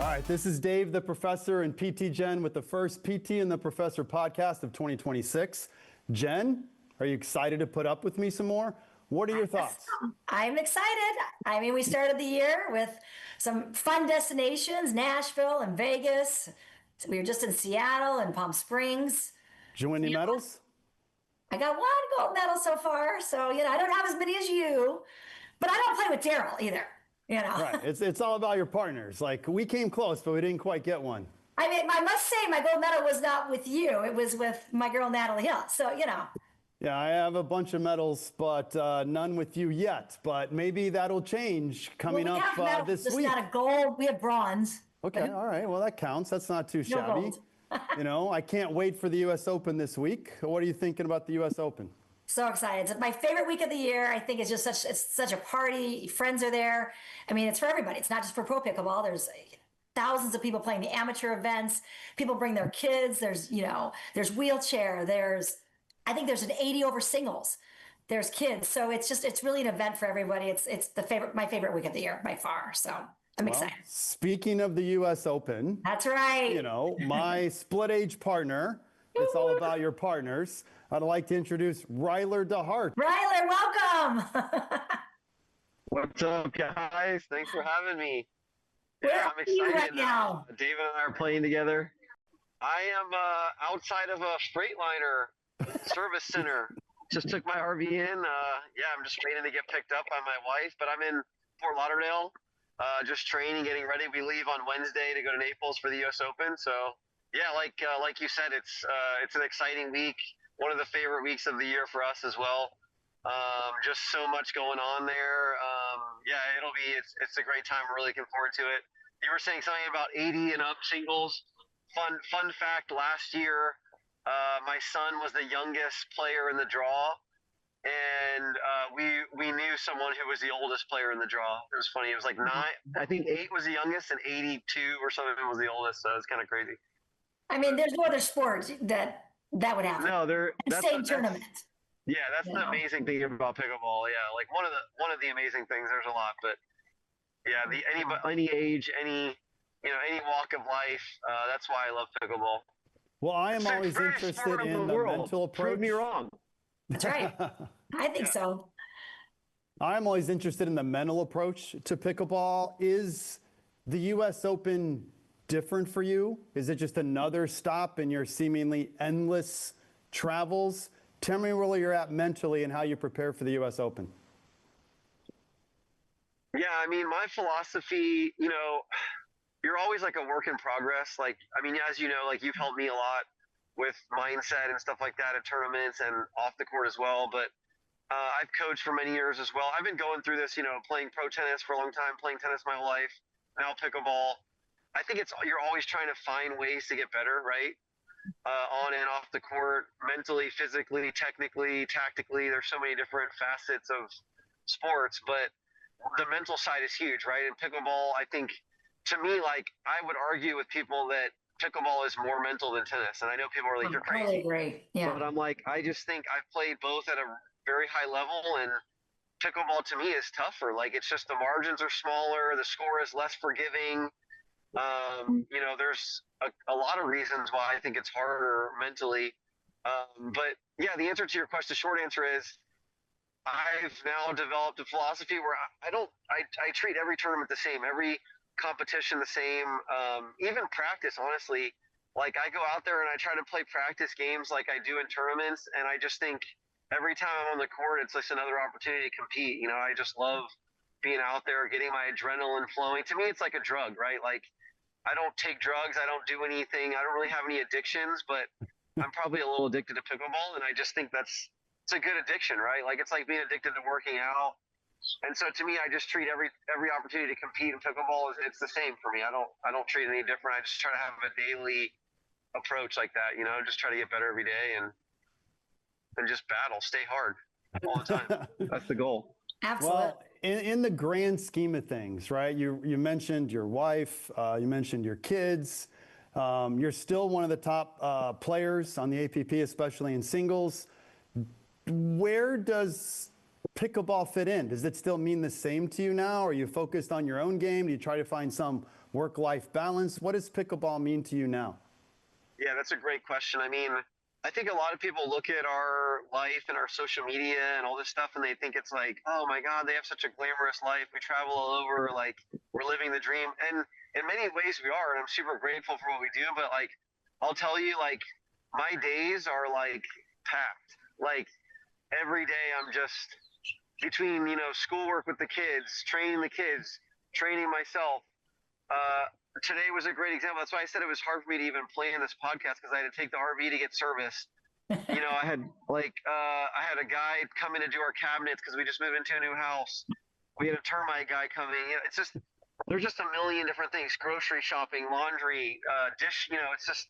right, this is Dave, the Professor, and PT Jen with the first PT and the Professor podcast of 2026. Jen, are you excited to put up with me some more? What are your thoughts? I'm excited. I mean, we started the year with some fun destinations, Nashville and Vegas. We were just in Seattle and Palm Springs. Did you win any medals? I got one gold medal so far, so I don't have as many as you, but I don't play with Daryl either. Right. It's all about your partners. Like, we came close, but we didn't quite get one. I mean, I must say my gold medal was not with you. It was with my girl, Natalie Hill. So, Yeah, I have a bunch of medals, but none with you yet. But maybe that'll change coming up this week. Just not a gold. We have bronze. Okay, all right. Well, that counts. That's not too shabby. Gold. I can't wait for the U.S. Open this week. What are you thinking about the U.S. Open? So excited. It's my favorite week of the year. I think it's such a party. Friends are there. I mean, it's for everybody. It's not just for pro pickleball. There's thousands of people playing the amateur events. People bring their kids. There's wheelchair. I think there's an 80 over singles. There's kids. So it's really an event for everybody. It's my favorite week of the year by far. So I'm excited. Speaking of the U.S. Open. That's right. My split age partner. It's all about your partners. I'd like to introduce Ryler DeHeart. Ryler, welcome. What's up, guys? Thanks for having me. I'm excited right now. David and I are playing together. I am outside of a Freightliner service center. Just took my RV in. I'm just waiting to get picked up by my wife, but I'm in Fort Lauderdale, just training, getting ready. We leave on Wednesday to go to Naples for the U.S. Open. So, yeah, like you said, it's an exciting week. One of the favorite weeks of the year for us as well. Just so much going on there. It's a great time. We're really looking forward to it. You were saying something about 80 and up singles. Fun fact, last year, my son was the youngest player in the draw, and we knew someone who was the oldest player in the draw. It was funny. It was like 9, I think 8 was the youngest, and 82 or something was the oldest. So it's kind of crazy. I mean, there's no other sport that would happen. No, same tournament. Yeah, that's the amazing thing about pickleball. Yeah, like one of the amazing things. There's a lot, but yeah, any age, any walk of life. That's why I love pickleball. Well, I am always interested in the mental approach. Prove me wrong. That's right. I think so. I'm always interested in the mental approach to pickleball. Is the U.S. Open different for you? Is it just another stop in your seemingly endless travels? Tell me where you're at mentally and how you prepare for the U.S. Open. Yeah, I mean, my philosophy, you're always like a work in progress. Like, I mean, as you know, like you've helped me a lot with mindset and stuff like that at tournaments and off the court as well. But I've coached for many years as well. I've been going through this, playing pro tennis for a long time, playing tennis my whole life, now pickleball. I think you're always trying to find ways to get better, right? On and off the court, mentally, physically, technically, tactically. There's so many different facets of sports, but the mental side is huge, right? And pickleball, I think, to me, like, I would argue with people that pickleball is more mental than tennis. And I know people are like, you're crazy. I agree. Yeah. But I'm like, I just think I've played both at a very high level, and pickleball to me is tougher. Like, it's just the margins are smaller, the score is less forgiving. There's a lot of reasons why I think it's harder mentally. But yeah, the answer to your question, the short answer is I've now developed a philosophy where I treat every tournament the same, every competition the same, even practice, honestly. Like, I go out there and I try to play practice games like I do in tournaments. And I just think every time I'm on the court, it's just another opportunity to compete. I just love being out there, getting my adrenaline flowing. To me, it's like a drug, right? Like, I don't take drugs. I don't do anything. I don't really have any addictions, but I'm probably a little addicted to pickleball. And I just think it's a good addiction, right? Like, it's like being addicted to working out. And so to me, I just treat every opportunity to compete in pickleball it's the same for me. I don't treat it any different. I just try to have a daily approach like that, just try to get better every day and just battle, stay hard all the time. That's the goal. Absolutely. Well, in the grand scheme of things, right? You mentioned your wife, you mentioned your kids. You're still one of the top players on the APP, especially in singles. Where does pickleball fit in? Does it still mean the same to you now? Are you focused on your own game? Do you try to find some work-life balance. What does pickleball mean to you now? Yeah, that's a great question. I mean, I think a lot of people look at our life and our social media and all this stuff, and they think it's like, oh my God, they have such a glamorous life. We travel all over, like we're living the dream. And in many ways we are, and I'm super grateful for what we do. But like, I'll tell you, like my days are like packed. Like every day I'm just between, schoolwork with the kids, training myself. Today was a great example. That's why I said it was hard for me to even play in this podcast because I had to take the RV to get service. I had a guy come in to do our cabinets because we just moved into a new house. We had a termite guy coming. It's just there's just a million different things: grocery shopping, laundry, dish. It's just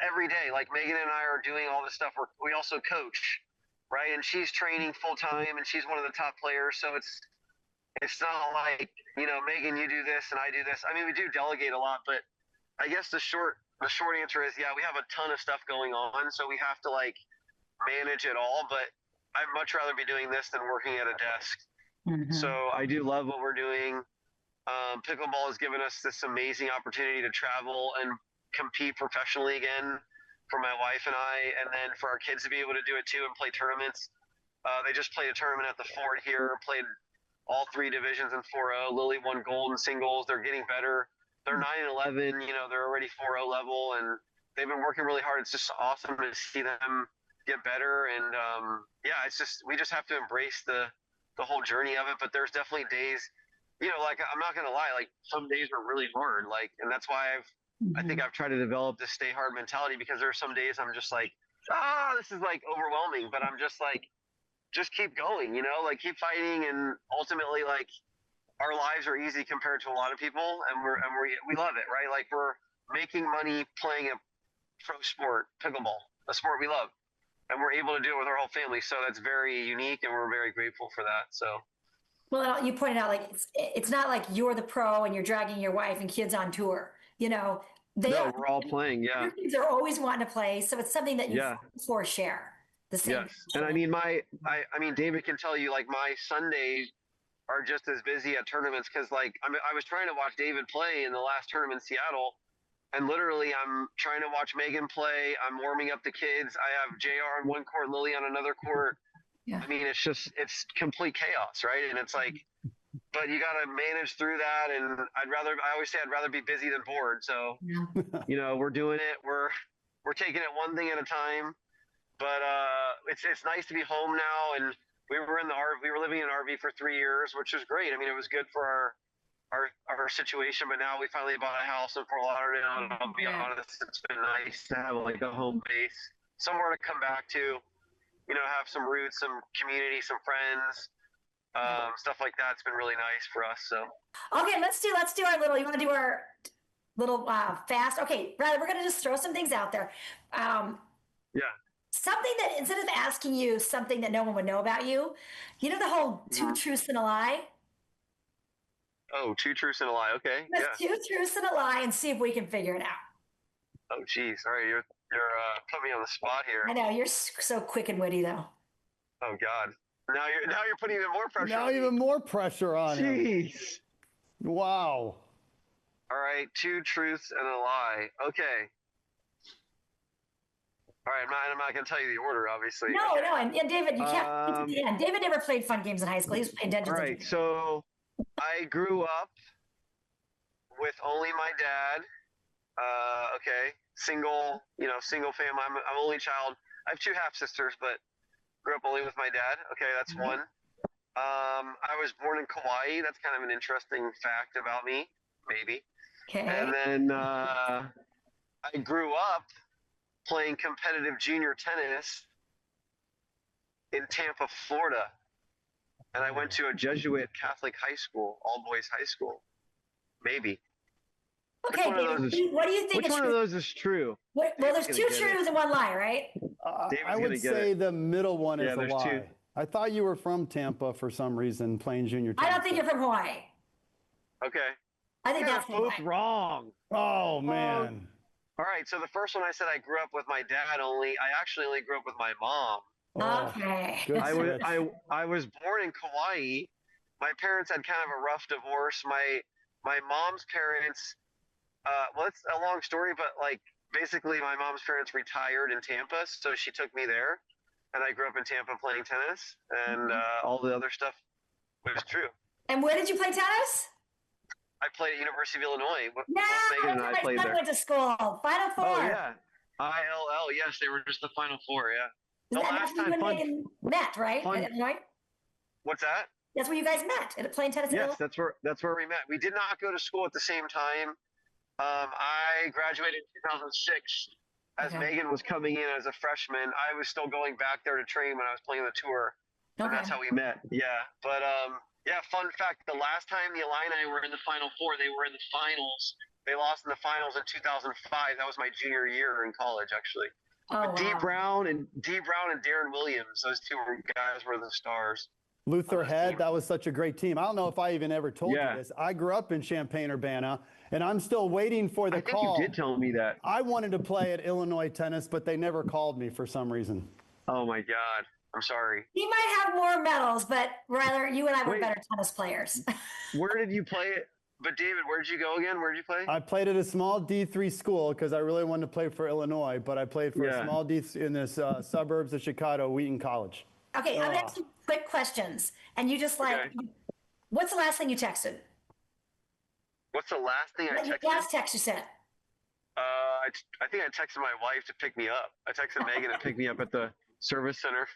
every day. Like Megan and I are doing all this stuff. We also coach, right? And she's training full time, and she's one of the top players. So it's not like, Megan, you do this and I do this. I mean, we do delegate a lot, but I guess the short answer is, yeah, we have a ton of stuff going on. So we have to like manage it all, but I'd much rather be doing this than working at a desk. Mm-hmm. So I do love what we're doing. Pickleball has given us this amazing opportunity to travel and compete professionally again for my wife and I, and then for our kids to be able to do it too and play tournaments. They just played a tournament at the Fort here, played all 3 divisions in 4-0. Lily won gold in singles. They're getting better. They're 9-11. They're already 4-0 level, and they've been working really hard. It's just awesome to see them get better. And it's just we just have to embrace the whole journey of it. But there's definitely days, like I'm not gonna lie, like some days are really hard. Like, and that's why I think I've tried to develop this stay hard mentality because there are some days I'm just like, this is like overwhelming, but I'm just like, just keep going, like keep fighting, and ultimately like our lives are easy compared to a lot of people, and we love it, right? Like we're making money playing a pro sport, pickleball, a sport we love, and we're able to do it with our whole family. So that's very unique, and we're very grateful for that. So Well, you pointed out like it's not like you're the pro and you're dragging your wife and kids on tour. we're all playing. Yeah. Your kids are always wanting to play, so it's something that you Yeah. for share the same. Yes. And I mean, David can tell you, like my Sundays are just as busy at tournaments because, like, I was trying to watch David play in the last tournament in Seattle, and literally I'm trying to watch Megan play. I'm warming up the kids. I have JR on one court, Lily on another court. Yeah. I mean, it's complete chaos, right? And it's like, but you got to manage through that. And I always say I'd rather be busy than bored. So, we're doing it. We're taking it one thing at a time. But it's nice to be home now, and we were in the RV. We were living in an RV for 3 years, which was great. I mean, it was good for our situation. But now we finally bought a house in Fort Lauderdale, and I'll be honest, it's been nice to have like a home base, somewhere to come back to. Have some roots, some community, some friends, stuff like that. It's been really nice for us. So okay, let's do our little. You want to do our little fast? Okay, Ryler, we're gonna just throw some things out there. yeah. Something that instead of asking you something that no one would know about you, the whole 2 truths and a lie. Oh, 2 truths and a lie. Okay. Let's 2 truths and a lie and see if we can figure it out. Oh, geez. All right, you're putting me on the spot here. I know you're so quick and witty, though. Oh God. Now you're putting even more pressure. Now on even me. more pressure on him. Jeez. Wow. All right, 2 truths and a lie. Okay. All right, I'm not going to tell you the order, obviously. No, okay. no, and David, you can't at the end. David never played fun games in high school. He was playing Dungeons. All right, so I grew up with only my dad. Okay, single family. I'm only child. I have 2 half sisters, but grew up only with my dad. Okay, that's one. I was born in Kauai. That's kind of an interesting fact about me, maybe. Okay. And then I grew up playing competitive junior tennis in Tampa, Florida. And I went to a Jesuit Catholic high school, all boys high school. Maybe. Okay, David, what do you think? Which one of those is true? Well, there's 2 truths and 1 lie, right? I would say the middle one is a lie. 2. I thought you were from Tampa for some reason, playing junior tennis. I don't think you're from Hawaii. Okay. I think that's both wrong. Oh, man. All right, so the first one I said I grew up with my dad only. I actually only grew up with my mom. Okay. Good I was born in Kauai. My parents had kind of a rough divorce. My my mom's parents, well, it's a long story, but like basically my mom's parents retired in Tampa, so she took me there, and I grew up in Tampa playing tennis, and all the other stuff was true. And where did you play tennis? I played at University of Illinois. Both No, Megan and I my played son there. went to school. Final Four. Oh yeah, ILL. Yes, they were just the Final Four. Yeah. The That's last where you time, and Megan met, right? fun- At Illinois? What's that? That's where you guys met, playing tennis in Yes, Illinois? that's where we met. We did not go to school at the same time. I graduated in 2006. As Okay. Megan was coming in as a freshman, I was still going back there to train when I was playing the tour. And Okay. that's how we met. Yeah. But yeah, fun fact, the last time the Illini were in the Final Four, they were in the finals. They lost in the finals in 2005. That was my junior year in college, actually. Oh, But Dee wow. Brown and Darren Williams, those two guys were the stars. Luther Head, that was such a great team. I don't know if I even ever told Yeah. you this. I grew up in Champaign-Urbana, and I'm still waiting for the I think call. you did tell me that. I wanted to play at Illinois Tennis, but they never called me for some reason. Oh my God. I'm sorry. He might have more medals, but Ryler, you and I were Wait. better tennis players. Where did you play it? But David, where did you go again? Where did you play? I played at a small D3 school because I really wanted to play for Illinois, but I played for a Yeah. small D in this suburbs of Chicago, Wheaton College. Okay, I'm gonna ask you quick questions, and you just like, Okay. what's the last thing you texted? What's the last thing I Your texted? last text you sent. I think I texted my wife to pick me up. I texted Megan to pick me up at the service center.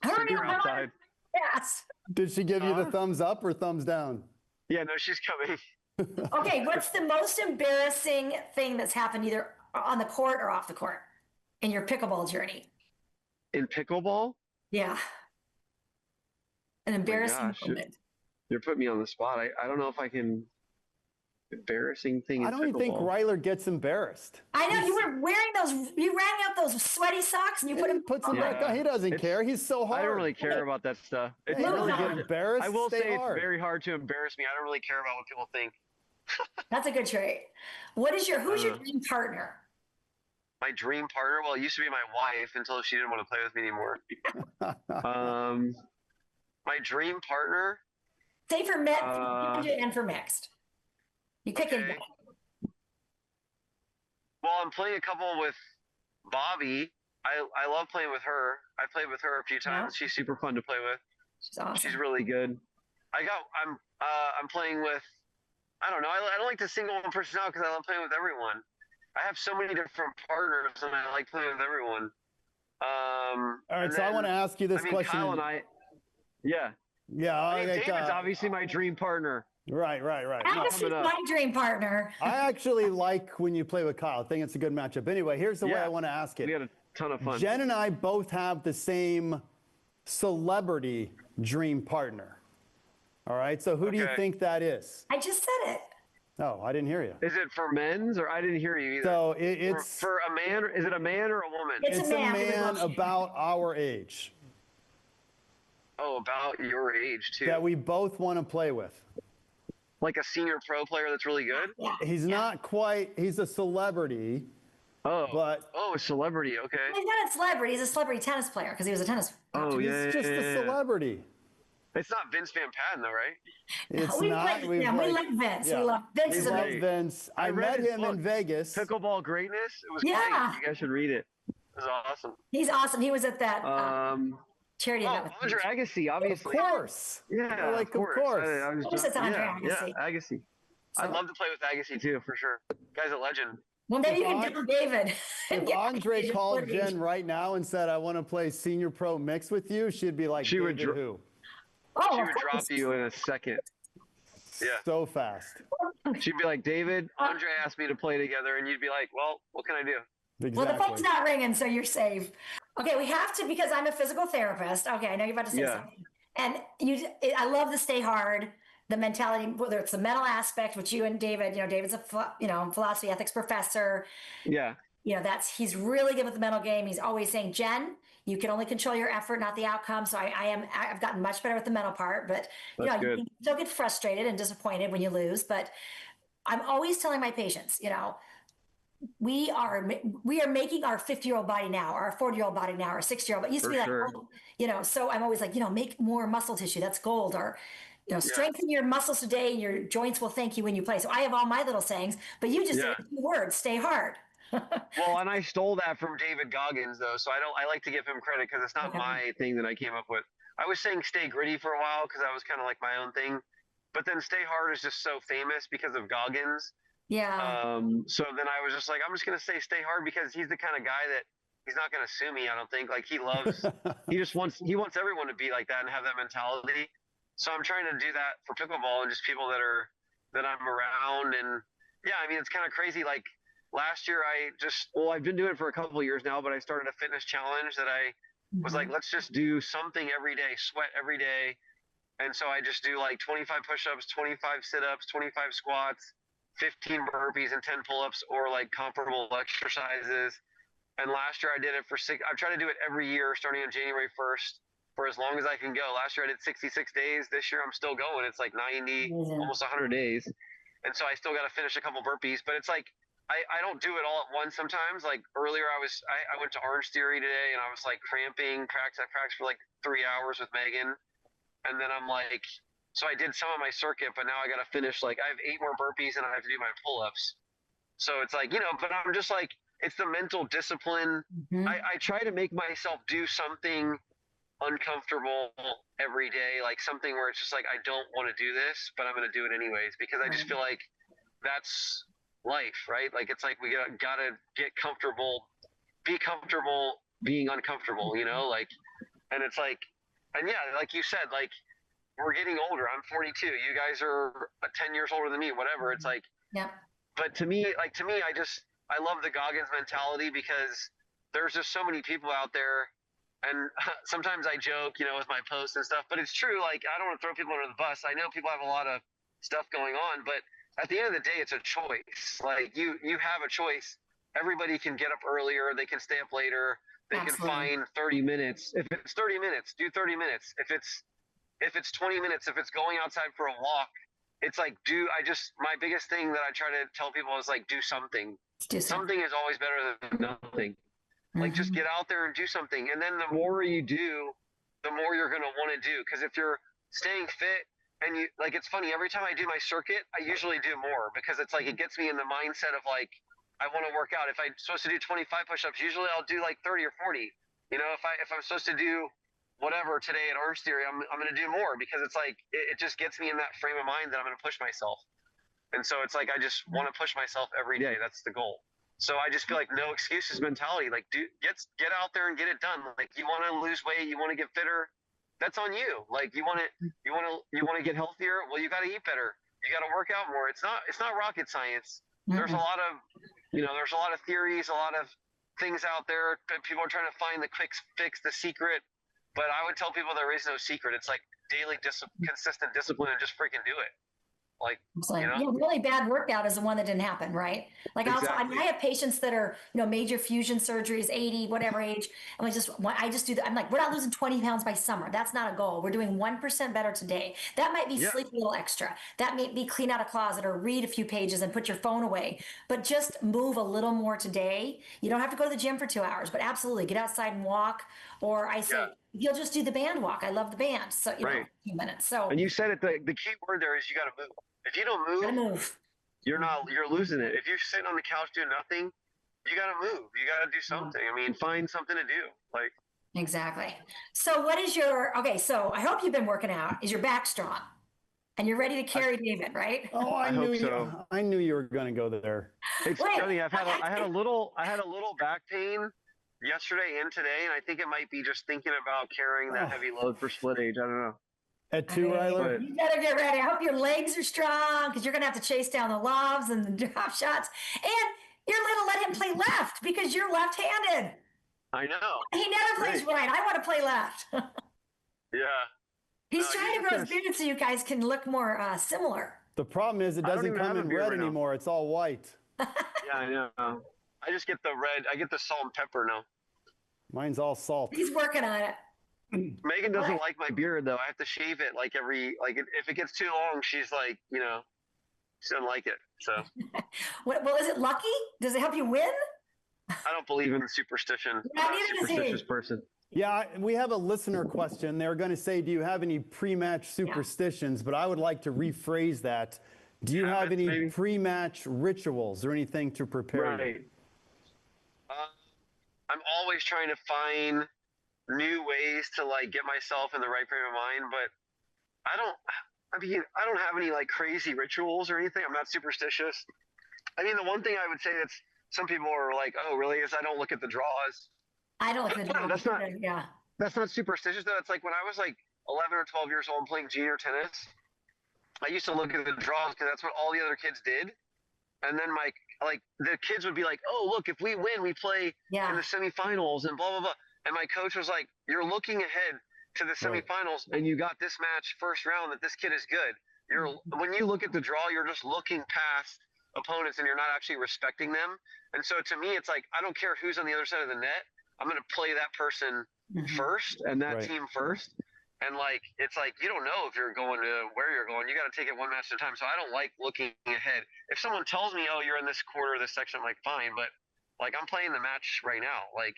Hurry Sitting up, outside. Yes. Did she give you the thumbs up or thumbs down? Yeah, no, she's coming. Okay, what's the most embarrassing thing that's happened either on the court or off the court in your pickleball journey? In pickleball? Yeah. An embarrassing gosh. moment. You're putting me on the spot. I don't know if I can. Embarrassing thing in I don't even think pickleball. Ryler gets embarrassed. I know you were wearing those. You rang out those sweaty socks and you put He them. puts them Yeah. back on. He doesn't It's- care. He's so hard. I don't really care about that stuff. It's Hey, you really really hard. get embarrassed. I will Stay say hard. it's very hard to embarrass me. I don't really care about what people think. That's a good trait. Who's your dream partner? My dream partner, well, it used to be my wife until she didn't want to play with me anymore. My dream partner, Say for and for mixed. You pick okay. it. Well, I'm playing a couple with Bobby. I love playing with her. I played with her a few times. She's super fun to play with. She's awesome. She's really good. I'm playing with. I don't know. I don't like to single one person out because I love playing with everyone. I have so many different partners, and I like playing with everyone. All right, so I want to ask you this question. Kyle and I. Yeah. Yeah, David's obviously my dream partner. Right. That was my dream partner. I actually like when you play with Kyle. I think it's a good matchup. Anyway, here's the way I want to ask it. We had a ton of fun. Jen and I both have the same celebrity dream partner. All right, so who do you Okay. think that is? I just said it. Oh, I didn't hear you. Is it for men's or I didn't hear you either? So it's for a man. Is it a man or a woman? It's a man. about our age Oh, about your age too. that we both want to play with. Like a senior pro player that's really good. Yeah. He's not quite, he's a celebrity, Oh, but a celebrity. Okay. He's not a celebrity. He's a celebrity tennis player because he was a tennis. Oh he's yeah. just a celebrity. It's not Vince Van Patten though, right? It's we not. like him. We like Vince. yeah. We love Vince. We Is love amazing. Vince. I read met his him book, in Vegas. Pickleball Greatness. It was Yeah. great. You guys should read it. It was awesome. He's awesome. He was at that charity Oh, event with Andre Agassi, Of obviously. course. Yeah, Like, of course. I was course just, it's Andre yeah, Agassi. Yeah, Agassi. I'd love to play with Agassi too, for sure. Guy's a legend. Well, maybe you If can down David. If Yeah, Andre he's called footage. Jen right now and said, I want to play senior pro mix with you, she'd be like, She would David dr- who? Oh, She of would drop course. you in a second. Yeah. So fast. She'd be like, David, Andre asked me to play together, and you'd be like, well, what can I do? Well, the Exactly. phone's not ringing, so you're safe. Okay, we have to because I'm a physical therapist. Okay, I know you're about to say Yeah. something. And I love the stay hard, the mentality, whether it's the mental aspect, which you and David, David's a philosophy ethics professor. Yeah. He's really good with the mental game. He's always saying, Jen, you can only control your effort, not the outcome. So I've gotten much better with the mental part, but That's you good. can still get frustrated and disappointed when you lose. But I'm always telling my patients, we are making our 50-year-old body now, our 40-year-old body now, our 60-year-old. It used to For be like, sure. so I'm always like, make more muscle tissue. That's gold. Or, strengthen your muscles today and your joints will thank you when you play. So I have all my little sayings, but you just said 2 words, stay hard. Well, and I stole that from David Goggins though, so I like to give him credit because it's not Okay. my thing that I came up with. I was saying stay gritty for a while because that was kind of like my own thing, but then stay hard is just so famous because of Goggins. Yeah. So then I was just like, I'm just gonna say stay hard because he's the kind of guy that he's not gonna sue me. I don't think. Like he wants everyone to be like that and have that mentality. So I'm trying to do that for pickleball and just people that I'm around. And yeah, I mean it's kind of crazy. Like last year I've been doing it for a couple of years now, but I started a fitness challenge that I was like, let's just do something every day, sweat every day. And so I just do like 25 push-ups, 25 sit-ups, 25 squats, 15 burpees and 10 pull-ups or like comparable exercises. And last year I did it for I've tried to do it every year starting on January 1st for as long as I can go. Last year I did 66 days. This year I'm still going. It's like 90, almost 100 days. And so I still got to finish a couple burpees, but it's like, I don't do it all at once sometimes. Like earlier I went to Orange Theory today and I was like cramping, I practiced for like 3 hours with Megan. And then I'm like, so I did some of my circuit, but now I got to finish, like I have 8 more burpees and I have to do my pull-ups. So it's like, but I'm just like, it's the mental discipline. I try to make myself do something uncomfortable every day, like something where it's just like, I don't want to do this, but I'm going to do it anyways, because I just feel like that's life, right? Like, it's like, we gotta get comfortable, be comfortable being uncomfortable, like, and it's like, and yeah, like you said, like, we're getting older. I'm 42. You guys are 10 years older than me, whatever. It's like, but to me, I love the Goggins mentality because there's just so many people out there. And sometimes I joke, with my posts and stuff, but it's true. Like, I don't want to throw people under the bus. I know people have a lot of stuff going on, but at the end of the day, it's a choice. Like you have a choice. Everybody can get up earlier. They can stay up later. They can find 30 minutes. If it's 30 minutes, do 30 minutes. If it's 20 minutes, if it's going outside for a walk, it's like, my biggest thing that I try to tell people is like, do something. Something is always better than nothing. Like just get out there and do something. And then the more you do, the more you're going to want to do. Because if you're staying fit, and it's funny, every time I do my circuit, I usually do more because it's like, it gets me in the mindset of like, I want to work out. If I'm supposed to do 25 push-ups, usually I'll do like 30 or 40. If I'm supposed to do whatever today at Orange Theory, I'm going to do more because it's like, it just gets me in that frame of mind that I'm going to push myself. And so it's like, I just want to push myself every day. That's the goal. So I just feel like no excuses mentality. Like, get out there and get it done. Like, you want to lose weight, you want to get fitter, that's on you. Like, you want to get healthier. Well, you got to eat better. You got to work out more. It's not rocket science. There's a lot of, there's a lot of theories, a lot of things out there. People are trying to find the quick fix, the secret. But I would tell people there is no secret. It's like daily, consistent discipline and just freaking do it. Like, really bad workout is the one that didn't happen, right? Like exactly. I have patients that are, major fusion surgeries, 80, whatever age. And I just do that. I'm like, we're not losing 20 pounds by summer. That's not a goal. We're doing 1% better today. That might be sleep a little extra. That may be clean out a closet or read a few pages and put your phone away, but just move a little more today. You don't have to go to the gym for 2 hours, but absolutely get outside and walk. Or I say, you'll just do the band walk. I love the band. So, a few minutes. So, and you said it, the key word there is you got to move. If you don't move, you're losing it. If you're sitting on the couch doing nothing, you got to move. You got to do something. I mean, find something to do. Like, exactly. So what is so I hope you've been working out. Is your back strong? And you're ready to carry David, right? Oh, I knew you were going to go there. It's funny. I had a little back pain yesterday and today, and I think it might be just thinking about carrying that heavy load for split age. I don't know. At 2, Ryler? You better get ready. I hope your legs are strong because you're going to have to chase down the lobs and the drop shots. And you're going to let him play left because you're left-handed. I know. He never plays right. I want to play left. Yeah. He's trying to grow his beard so you guys can look more similar. The problem is it doesn't come in red anymore. It's all white. Yeah, I know. I just get the red. I get the salt and pepper now. Mine's all salt. He's working on it. Megan doesn't like my beard though. I have to shave it if it gets too long, she's like, she doesn't like it. So. Well, is it lucky? Does it help you win? I don't believe in superstition. Yeah, I'm not a superstitious person. Yeah, we have a listener question. They're going to say, do you have any pre-match superstitions? But I would like to rephrase that. Do you have any maybe? pre-match rituals or anything to prepare you? Right. I'm always trying to find new ways to like get myself in the right frame of mind, but I don't. I mean, I don't have any like crazy rituals or anything. I'm not superstitious. I mean, the one thing I would say that's some people are like, "Oh, really?" is I don't look at the draws. I don't look at the draw. That's not Yeah. that's not superstitious though. It's like when I was like 11 or 12 years old playing junior tennis, I used to look at the draws because that's what all the other kids did. And then my like the kids would be like, "Oh, look, if we win, we play in the semifinals and blah blah blah." And my coach was like, "You're looking ahead to the semifinals, and you got this match first round that this kid is good. You're when you look at the draw, you're just looking past opponents and you're not actually respecting them." And so to me, it's like I don't care who's on the other side of the net. I'm going to play that person first and that team first. And like it's like you don't know if you're going to where you're going. You got to take it one match at a time. So I don't like looking ahead. If someone tells me, "Oh, you're in this quarter, this section," I'm like, "Fine," but like I'm playing the match right now. Like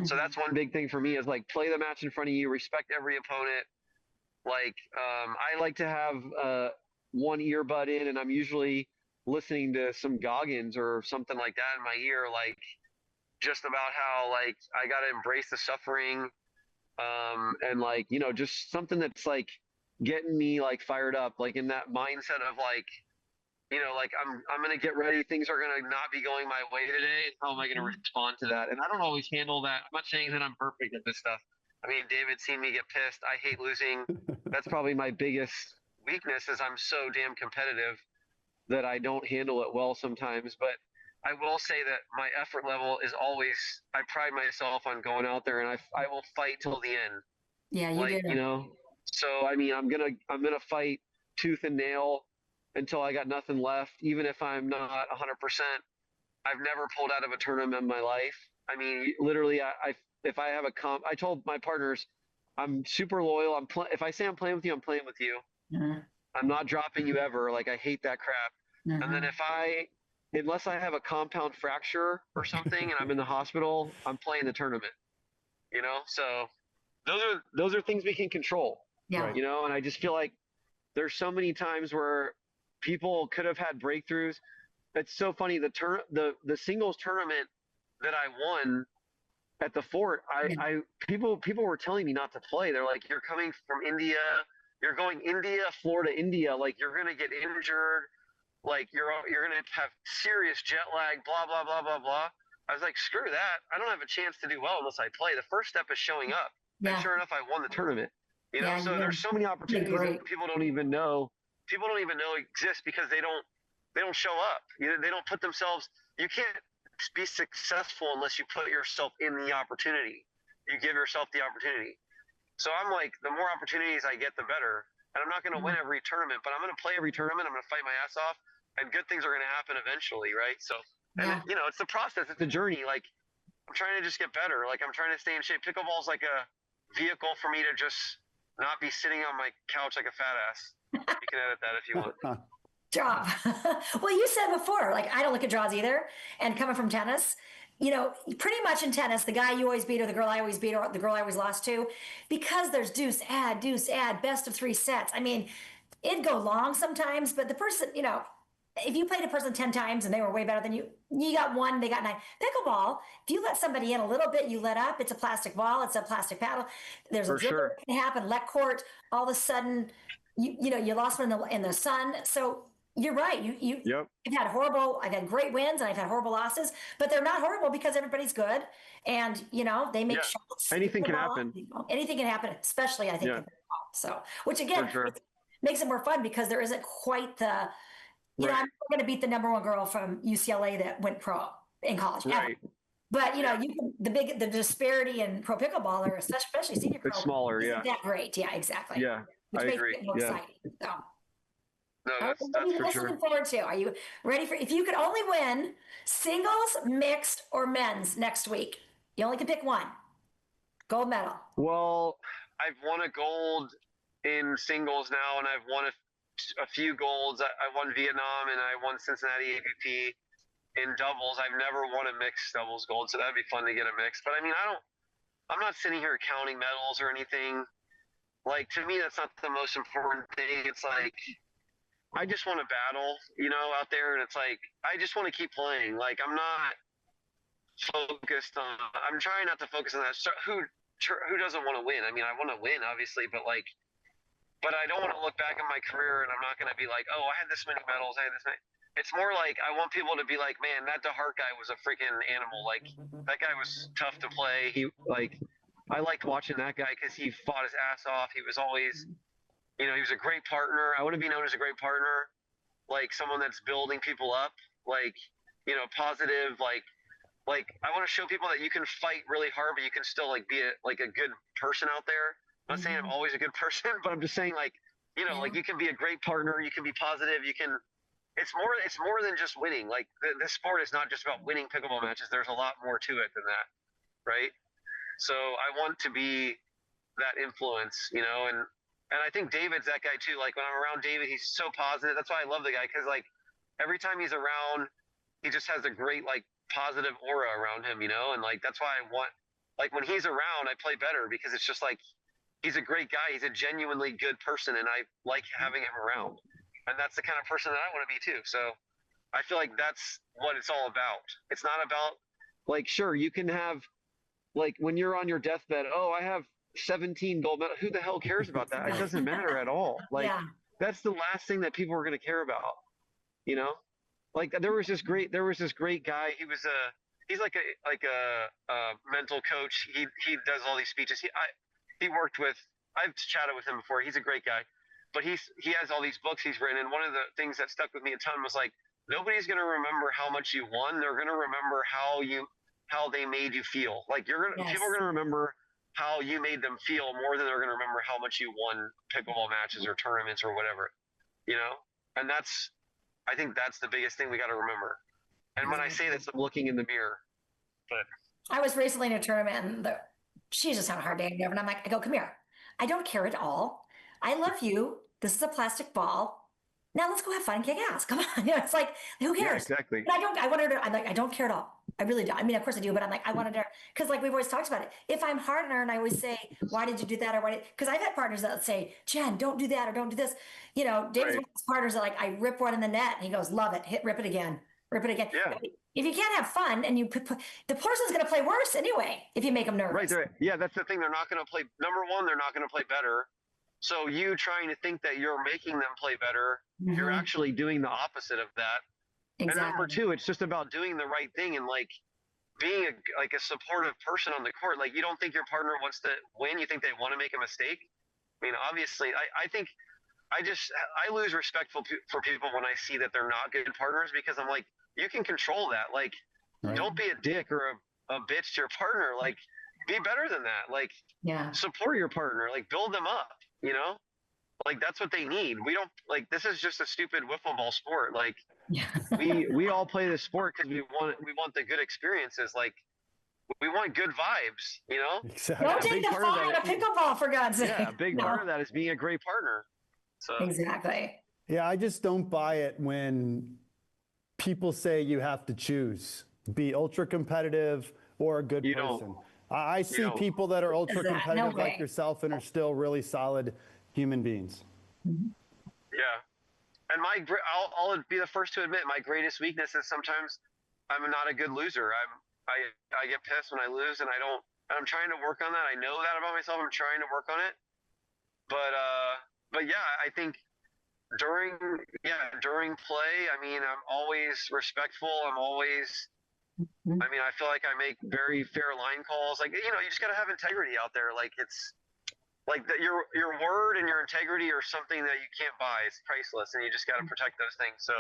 so that's one big thing for me is like play the match in front of you, respect every opponent. Like I like to have one earbud in, and I'm usually listening to some Goggins or something like that in my ear, like just about how like I got to embrace the suffering. And like, you know, just something that's like getting me like fired up, like in that mindset of like, you know, like I'm gonna get ready. Things are gonna not be going my way today. How am I gonna respond to that? And I don't always handle that. I'm not saying that I'm perfect at this stuff. I mean, David's seen me get pissed. I hate losing. That's probably my biggest weakness is I'm so damn competitive that I don't handle it well sometimes. But I will say that my effort level is always, I pride myself on going out there and I will fight till the end. Yeah, you Like, do. you know, so I mean, I'm gonna fight tooth and nail until I got nothing left, even if I'm not 100%. I've never pulled out of a tournament in my life. I mean, literally, if I have a comp, I told my partners, I'm super loyal. If I say I'm playing with you, I'm playing with you. I'm not dropping you ever. Like I hate that crap. And then unless I have a compound fracture or something and I'm in the hospital, I'm playing the tournament. You know, so those are things we can control. Yeah. You know, and I just feel like there's so many times where people could have had breakthroughs. It's so funny. The singles tournament that I won at the fort, people were telling me not to play. They're like, "You're coming from India. You're going India, Florida, India. Like you're gonna get injured. Like you're gonna have serious jet lag. Blah blah blah blah blah." I was like, "Screw that. I don't have a chance to do well unless I play. The first step is showing up." And sure enough, I won the tournament. You know, so there's so many opportunities that people don't even know exist because they don't show up. You know, they don't put themselves. You can't be successful unless you put yourself in the opportunity. You give yourself the opportunity. So I'm like, the more opportunities I get, the better. And I'm not going to win every tournament, but I'm going to play every tournament. I'm going to fight my ass off, and good things are going to happen eventually, right? So, and you know, it's the process, it's the journey. Like I'm trying to just get better. Like I'm trying to stay in shape. Pickleball is like a vehicle for me to just not be sitting on my couch like a fat ass. You can edit that if you want. Job. Well, you said before, like I don't look at draws either. And coming from tennis, you know, pretty much in tennis, the guy you always beat or the girl I always beat or the girl I always lost to, because there's deuce, add, best of 3 sets. I mean, it'd go long sometimes, but the person, you know, if you played a person 10 times and they were way better than you, you got 1, they got 9. Pickleball, if you let somebody in a little bit, you let up, it's a plastic ball, it's a plastic paddle. There's a dribble that can happen, let court, all of a sudden, you know, you lost one in the sun. So you're right. I've had great wins and I've had horrible losses, but they're not horrible because everybody's good. And, you know, they make shots. Anything can happen. Anything can happen, especially I think. So, which again, makes it more fun because there isn't quite the, you know, I'm not going to beat the #1 girl from UCLA that went pro in college. Ever. But you know, the disparity in pro pickleball, or especially senior pro, it's smaller. Isn't that great? Yeah, exactly. Yeah, which I makes agree. it more exciting. So. No, that's for sure. Looking forward to. Are you ready for? If you could only win singles, mixed, or men's next week, you only can pick one. Gold medal. Well, I've won a gold in singles now, and I've won a few golds. I won Vietnam and I won Cincinnati APP in doubles. I've never won a mixed doubles gold, so that'd be fun to get a mix. But I mean, I'm not sitting here counting medals or anything. Like, to me, that's not the most important thing. It's like, I just want to battle, out there. And it's like, I just want to keep playing. Like, I'm not focused on, I'm trying not to focus on that. So who doesn't want to win? I mean, I want to win, obviously, but I don't want to look back at my career and I'm not going to be like, oh, I had this many medals. I had this many. It's more like I want people to be like, man, that DeHeart guy was a freaking animal. Like, that guy was tough to play. I liked watching that guy because he fought his ass off. He was always, he was a great partner. I want to be known as a great partner, like someone that's building people up, like, positive, like I want to show people that you can fight really hard, but you can still like be a good person out there. I'm not saying I'm always a good person, but I'm just saying like you can be a great partner. You can be positive. You can. It's more than just winning. Like this sport is not just about winning pickleball matches. There's a lot more to it than that, right? So I want to be that influence, and I think David's that guy too. Like when I'm around David, he's so positive. That's why I love the guy because like every time he's around, he just has a great like positive aura around him, and like that's why I want like when he's around, I play better because it's just like he's a great guy. He's a genuinely good person, and I like having him around. And that's the kind of person that I want to be too. So I feel like that's what it's all about. It's not about like, sure, you can have like when you're on your deathbed, oh, I have 17 gold medals. Who the hell cares about that? It doesn't matter at all. Like that's the last thing that people are going to care about, Like there was this great guy. He's like a mental coach. He does all these speeches. He worked with, I've chatted with him before. He's a great guy. But he has all these books he's written, and one of the things that stuck with me a ton was like, nobody's gonna remember how much you won. They're gonna remember how they made you feel. Like people are gonna remember how you made them feel more than they're gonna remember how much you won pickleball matches or tournaments or whatever, And I think that's the biggest thing we got to remember. And when I say this, I'm looking in the mirror. But I was recently in a tournament, and she's just having a hard day, and I'm like, I go, come here. I don't care at all. I love you. This is a plastic ball. Now let's go have fun and kick ass. Come on. It's like, who cares? Yeah, exactly. But I want her to, I'm like, I don't care at all. I really don't. I mean, of course I do, but I'm like, I wanted her, because like we've always talked about it. If I'm hard on her and I always say, why did you do that? Or why because I've had partners that say, Jen, don't do that or don't do this. David's one of those partners that like, I rip one in the net and he goes, love it. Rip it again. Rip it again. Yeah. If you can't have fun and the person's going to play worse anyway, if you make them nervous. Right. Yeah, that's the thing. They're not going to play. Number one, they're not going to play better. So you trying to think that you're making them play better, you're actually doing the opposite of that. Exactly. And number two, it's just about doing the right thing and like being a supportive person on the court. Like you don't think your partner wants to win. You think they want to make a mistake. I mean, obviously I think I lose respect for people when I see that they're not good partners because I'm like, you can control that. Like, don't be a dick or a bitch to your partner. Like, be better than that. Like, support your partner. Like, build them up. Like that's what they need. We don't like this is just a stupid wiffle ball sport. Like we all play this sport because we want the good experiences. Like we want good vibes. Exactly. Don't take the fun out of pickleball for God's sake. Yeah, a big part of that is being a great partner. So exactly. Yeah, I just don't buy it when people say you have to choose, be ultra competitive or a good person. I see people that are ultra competitive like yourself and are still really solid human beings. Yeah. And I'll be the first to admit my greatest weakness is sometimes I'm not a good loser. I get pissed when I lose and I'm trying to work on that. I know that about myself. I'm trying to work on it. But yeah, I think during play, I mean, I'm always respectful. I mean, I feel like I make very fair line calls. Like, you just got to have integrity out there. Like, it's like your word and your integrity are something that you can't buy. It's priceless, and you just got to protect those things. So,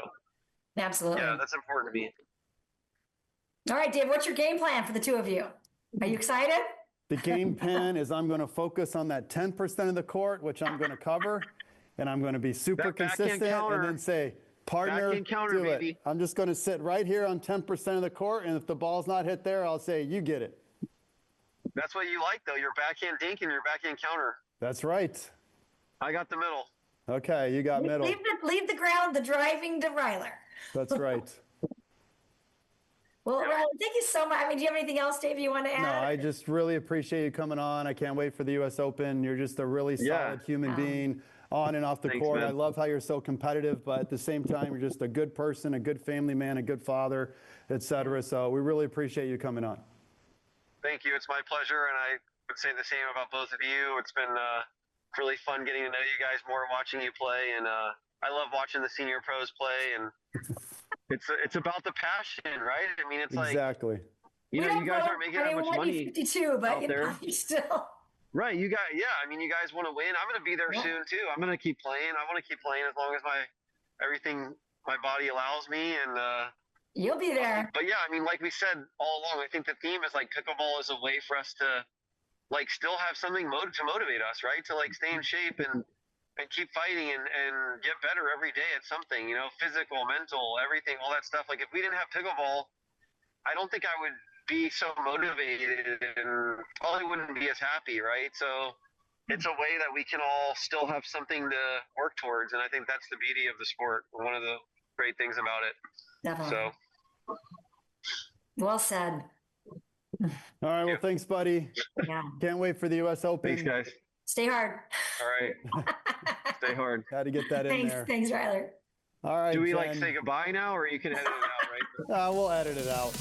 absolutely. Yeah, that's important to me. All right, Dave, what's your game plan for the two of you? Are you excited? The game plan is I'm going to focus on that 10% of the court, which I'm going to cover, and I'm going to be super consistent and then say, partner, do it. I'm just going to sit right here on 10% of the court, and if the ball's not hit there, I'll say, you get it. That's what you like, though. Your backhand dink and your backhand counter. That's right. I got the middle. Okay, you got middle. Leave the ground, the driving to Ryler. That's right. Well, Ryler, thank you so much. I mean, do you have anything else, Dave, you want to No, add? I just really appreciate you coming on. I can't wait for the U.S. Open. You're just a really solid human being on and off the Thanks, court. man. I love how you're so competitive, but at the same time, you're just a good person, a good family man, a good father, et cetera. So we really appreciate you coming on. Thank you. It's my pleasure, and I would say the same about both of you. It's been really fun getting to know you guys more, watching you play, and I love watching the senior pros play. And it's about the passion, right? I mean, it's Exactly. like you guys aren't making that much money 52, but out you know, there. you still. Right, you guys, yeah. I mean, you guys want to win. I'm going to be there soon too. I'm going to keep playing. I want to keep playing as long as my body allows me. And You'll be there. but yeah, I mean, like we said all along, I think the theme is like pickleball is a way for us to like still have something to motivate us, right? To like stay in shape and keep fighting and get better every day at something. You know, physical, mental, everything, all that stuff. Like if we didn't have pickleball, I don't think I would be so motivated and probably wouldn't be as happy, right? So it's a way that we can all still have something to work towards, and I think that's the beauty of the sport. One of the great things about it. Definitely. So Well said. All right. Well, thanks, buddy. Yeah. Can't wait for the U.S. Open. thanks, guys. Stay hard. All right, stay hard. Had to get that in there. Thanks, Ryler. All right. Do we like Jen. say goodbye now, or you can edit it out, right? We'll edit it out.